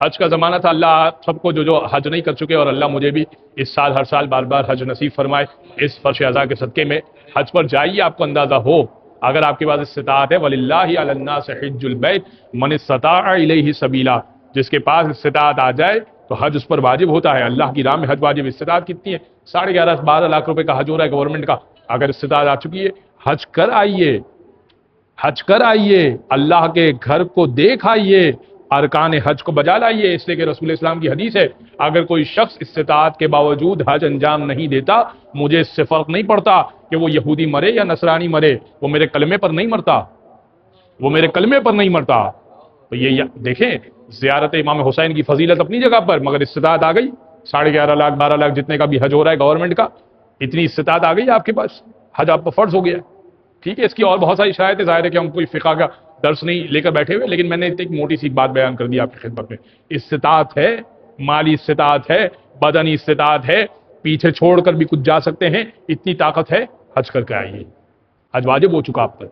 حج کا زمانہ تھا، اللہ آپ سب کو جو حج نہیں کر چکے، اور اللہ مجھے بھی اس سال ہر سال بار بار حج نصیب فرمائے، اس فرش اعضاء کے صدقے میں حج پر جائیے، آپ کو اندازہ ہو اگر آپ کے پاس استطاعت ہے، وَلِلَّهِ عَلَى النَّاسِ حِجُّ الْبَيْتِ مَنِ اسْتَطَاعَ إِلَيْهِ سَبِيلًا، جس کے پاس استطاعت آ جائے تو حج اس پر واجب ہوتا ہے، اللہ کی راہ میں حج واجب۔ استطاعت کتنی ہے؟ 11.5 12 لاکھ روپے کا حج ہو رہا ہے گورنمنٹ کا، اگر استطاعت آ چکی ہے حج کر آئیے، حج کر آئیے، اللہ کے گھر کو دیکھ آئیے، ارکان حج کو بجا لائیے، اس لیے کہ رسول اسلام کی حدیث ہے اگر کوئی شخص استطاعت کے باوجود حج انجام نہیں دیتا، مجھے اس سے فرق نہیں پڑتا کہ وہ یہودی مرے یا نصرانی مرے، وہ میرے کلمے پر نہیں مرتا، وہ میرے کلمے پر نہیں مرتا۔ تو یہ دیکھیں، زیارت امام حسین کی فضیلت اپنی جگہ پر، مگر استطاعت آ گئی، 11.5 لاکھ 12 لاکھ جتنے کا بھی حج ہو رہا ہے گورنمنٹ کا، اتنی استطاعت آ گئی آپ کے پاس، حج آپ پر فرض ہو گیا۔ ٹھیک ہے، اس کی اور بہت ساری شرائط ہے، ظاہر ہے کہ ہم کوئی فقہ کا درس نہیں لے کر بیٹھے ہوئے، لیکن میں نے ایک موٹی سی بات بیان کر دی آپ کی خدمت میں۔ استطاعت ہے، مالی استطاعت ہے، بدنی استطاعت ہے، پیچھے چھوڑ کر بھی کچھ جا سکتے ہیں، اتنی طاقت ہے، حج کر کے آئیے، حج واجب ہو چکا آپ پر۔